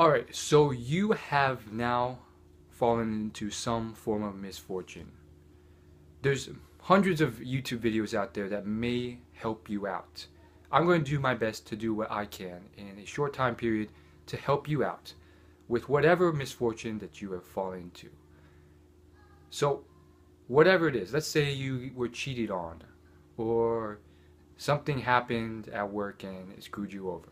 Alright, so you have now fallen into some form of misfortune. There's hundreds of YouTube videos out there that may help you out. I'm going to do my best to do what I can in a short time period to help you out with whatever misfortune that you have fallen into. So, whatever it is, let's say you were cheated on, or something happened at work and it screwed you over,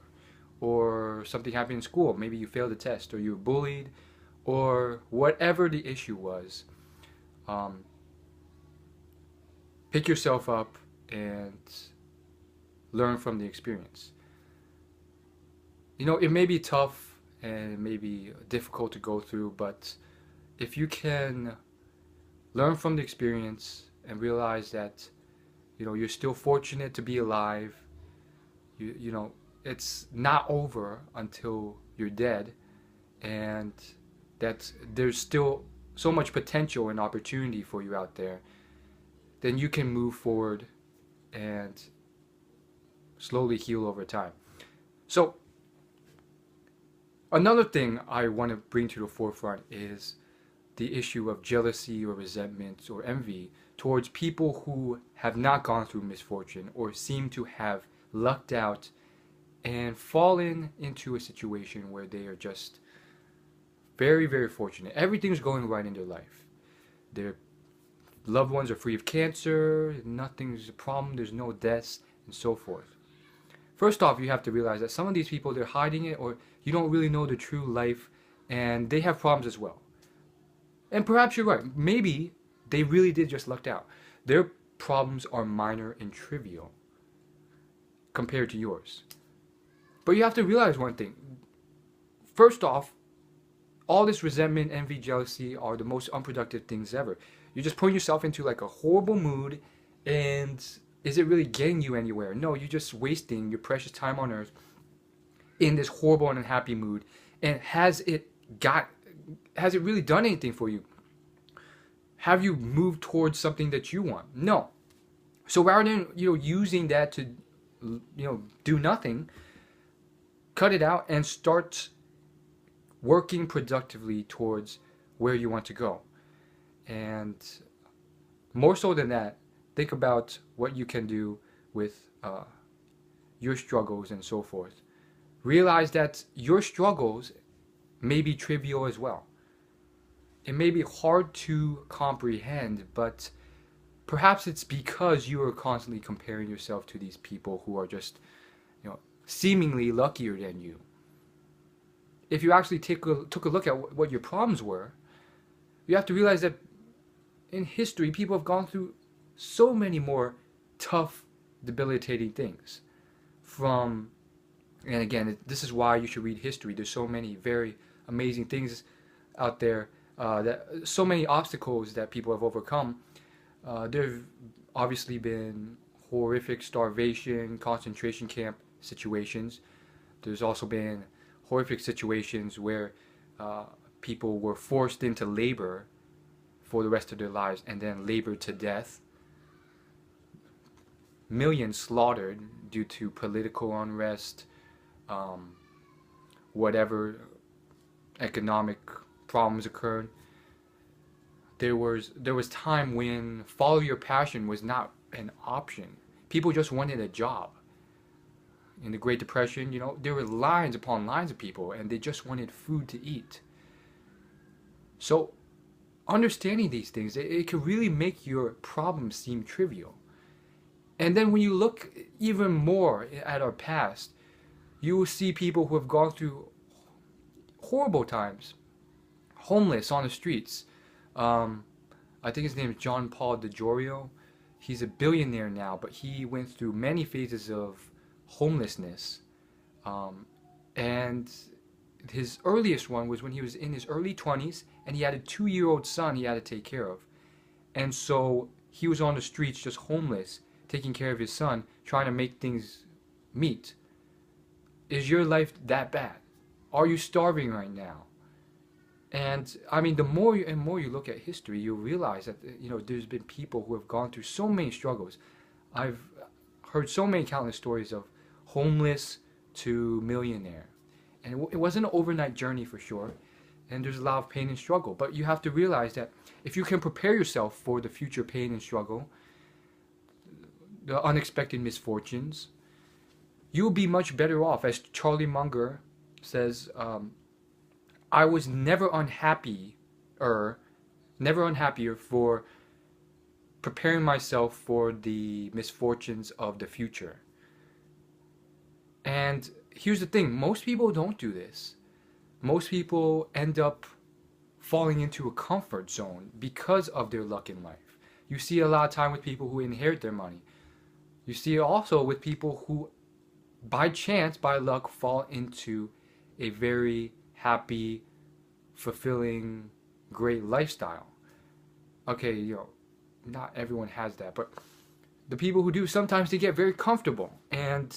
or something happened in school, maybe you failed a test, or you were bullied, or whatever the issue was. Um, Pick yourself up and learn from the experience. You know, it may be tough and it may be difficult to go through, but if you can learn from the experience and realize that, you're still fortunate to be alive, it's not over until you're dead, and that there's still so much potential and opportunity for you out there, then you can move forward and slowly heal over time. So, another thing I want to bring to the forefront is the issue of jealousy or resentment or envy towards people who have not gone through misfortune or seem to have lucked out and fallen into a situation where they are just very, very fortunate. Everything's going right in their life. Their loved ones are free of cancer, nothing's a problem, there's no deaths, and so forth. First off, you have to realize that some of these people, they're hiding it, or you don't really know the true life, and they have problems as well. And perhaps you're right. Maybe they really did just lucked out. Their problems are minor and trivial compared to yours. But you have to realize one thing. First off, all this resentment, envy, jealousy are the most unproductive things ever. You're just putting yourself into like a horrible mood, and is it really getting you anywhere? No, you're just wasting your precious time on earth in this horrible and unhappy mood. And has it really done anything for you? Have you moved towards something that you want? No. So rather than using that to do nothing, cut it out and start working productively towards where you want to go. And more so than that, think about what you can do with your struggles and so forth. Realize that your struggles may be trivial as well. It may be hard to comprehend, but perhaps it's because you are constantly comparing yourself to these people who are just, seemingly luckier than you. If you actually took a look at what your problems were, you have to realize that in history, people have gone through so many more tough, debilitating things. And again, this is why you should read history. There's so many very amazing things out there, so many obstacles that people have overcome. There have obviously been horrific starvation, concentration camp situations. There's also been horrific situations where people were forced into labor for the rest of their lives and then labored to death. Millions slaughtered due to political unrest, whatever economic problems occurred. There was time when follow your passion was not an option. People just wanted a job. In the Great Depression, there were lines upon lines of people, and they just wanted food to eat. So, understanding these things, it can really make your problems seem trivial. And then when you look even more at our past, you will see people who have gone through horrible times, homeless on the streets. I think his name is John Paul DeJorio. He's a billionaire now, but he went through many phases of homelessness. And his earliest one was when he was in his early 20s, and he had a 2-year-old son he had to take care of. And so he was on the streets just homeless, taking care of his son, trying to make things meet. Is your life that bad? Are you starving right now? And I mean, the more you look at history, you'll realize that there's been people who have gone through so many struggles. I've heard so many countless stories of homeless to millionaire, And it wasn't an overnight journey for sure. And there's a lot of pain and struggle. But you have to realize that if you can prepare yourself for the future pain and struggle, the unexpected misfortunes, you'll be much better off. As Charlie Munger says, I was never unhappier for preparing myself for the misfortunes of the future. And here's the thing, most people don't do this. Most people end up falling into a comfort zone because of their luck in life. You see a lot of time with people who inherit their money. You see it also with people who, by chance, by luck, fall into a very happy, fulfilling, great lifestyle. Okay, not everyone has that, but the people who do, sometimes they get very comfortable and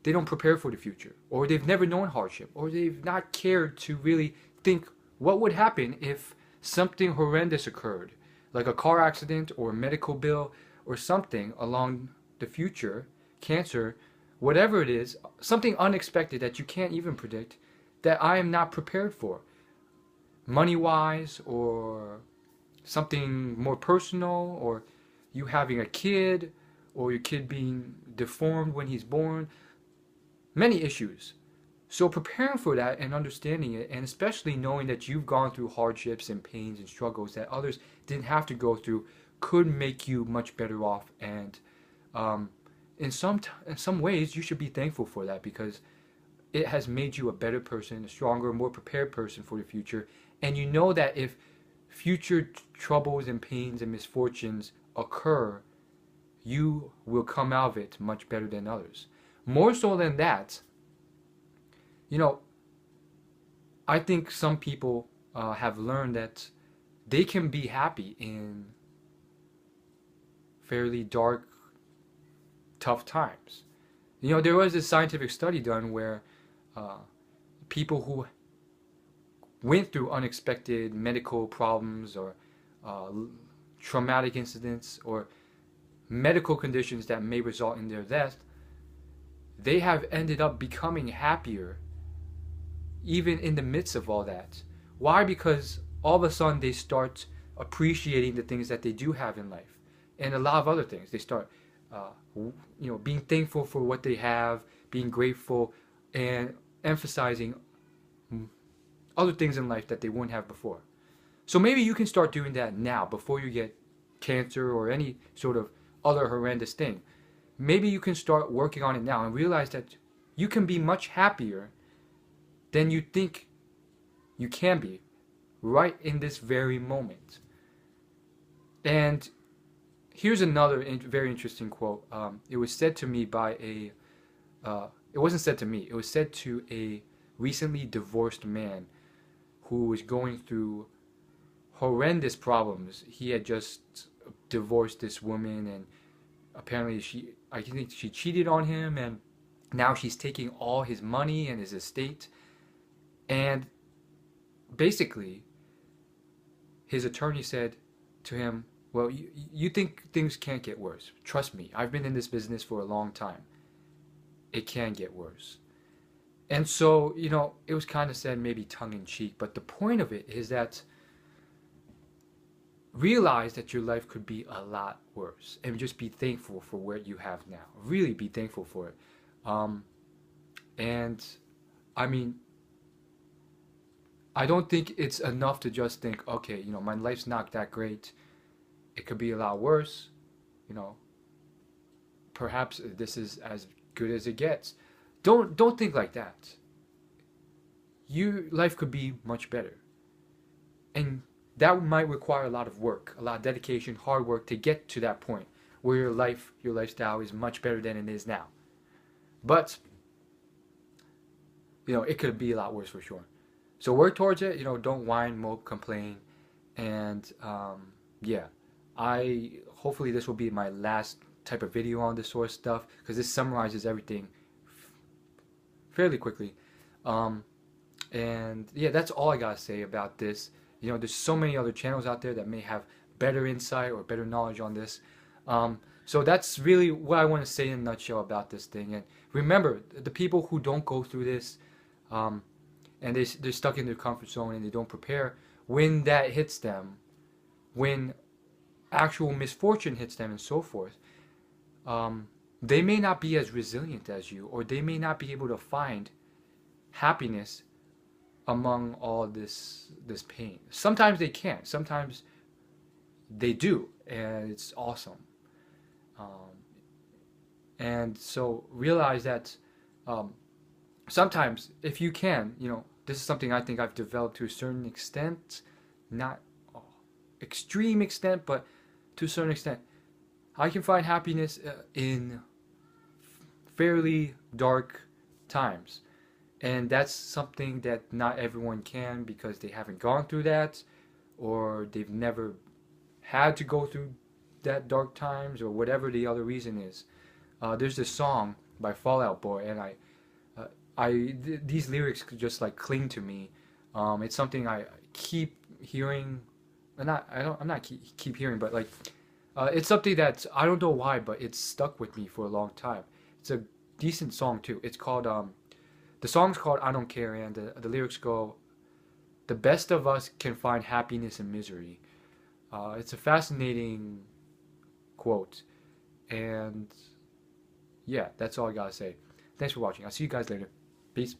they don't prepare for the future, or they've never known hardship, or they've not cared to really think what would happen if something horrendous occurred, like a car accident or a medical bill or something along the future, cancer, whatever it is, something unexpected that you can't even predict, that I am not prepared for, money-wise, or something more personal, or you having a kid, or your kid being deformed when he's born, many issues. So preparing for that and understanding it, and especially knowing that you've gone through hardships and pains and struggles that others didn't have to go through, could make you much better off. And in some ways, you should be thankful for that, because it has made you a better person, a stronger, more prepared person for the future. And you know that if future troubles and pains and misfortunes occur, you will come out of it much better than others. More so than that, I think some people have learned that they can be happy in fairly dark, tough times. There was a scientific study done where people who went through unexpected medical problems or traumatic incidents or medical conditions that may result in their death, they have ended up becoming happier even in the midst of all that. Why? Because all of a sudden they start appreciating the things that they do have in life and a lot of other things. They start being thankful for what they have, being grateful, and emphasizing other things in life that they wouldn't have before. So maybe you can start doing that now before you get cancer or any sort of other horrendous thing. Maybe you can start working on it now and realize that you can be much happier than you think you can be right in this very moment. And here's another very interesting quote. It was said to me by it wasn't said to me, it was said to a recently divorced man who was going through horrendous problems. He had just divorced this woman, and apparently I think she cheated on him, and now she's taking all his money and his estate. And basically, his attorney said to him, well, you think things can't get worse. Trust me, I've been in this business for a long time. It can get worse. And so, it was kind of said maybe tongue-in-cheek, but the point of it is that realize that your life could be a lot worse, and just be thankful for what you have now. Really be thankful for it. And I mean, I don't think it's enough to just think, okay, my life's not that great. It could be a lot worse. Perhaps this is as good as it gets. Don't think like that. Your life could be much better. And that might require a lot of work, a lot of dedication, hard work to get to that point where your lifestyle is much better than it is now. But, it could be a lot worse for sure. So work towards it, don't whine, mope, complain. And, hopefully this will be my last type of video on this sort of stuff, because this summarizes everything fairly quickly. That's all I gotta say about this. There's so many other channels out there that may have better insight or better knowledge on this. So that's really what I want to say in a nutshell about this thing. And remember, the people who don't go through this, um, and they're stuck in their comfort zone and they don't prepare when that hits them, when actual misfortune hits them and so forth. um, they may not be as resilient as you, or they may not be able to find happiness among all this pain. Sometimes they can't. Sometimes they do, and it's awesome. Um, and so realize that um, sometimes, if you can, this is something I think I've developed to a certain extent, not extreme extent, but to a certain extent. I can find happiness in fairly dark times. And that's something that not everyone can because they haven't gone through that, or they've never had to go through that dark times, or whatever the other reason is. There's this song by Fall Out Boy, and these lyrics just like cling to me. It's something I keep hearing, and I'm not keep hearing, but like it's something that I don't know why, but it's stuck with me for a long time. It's a decent song too. It's called the song's called I Don't Care, and the lyrics go, "The best of us can find happiness in misery." It's a fascinating quote, and yeah, that's all I gotta say. Thanks for watching. I'll see you guys later. Peace.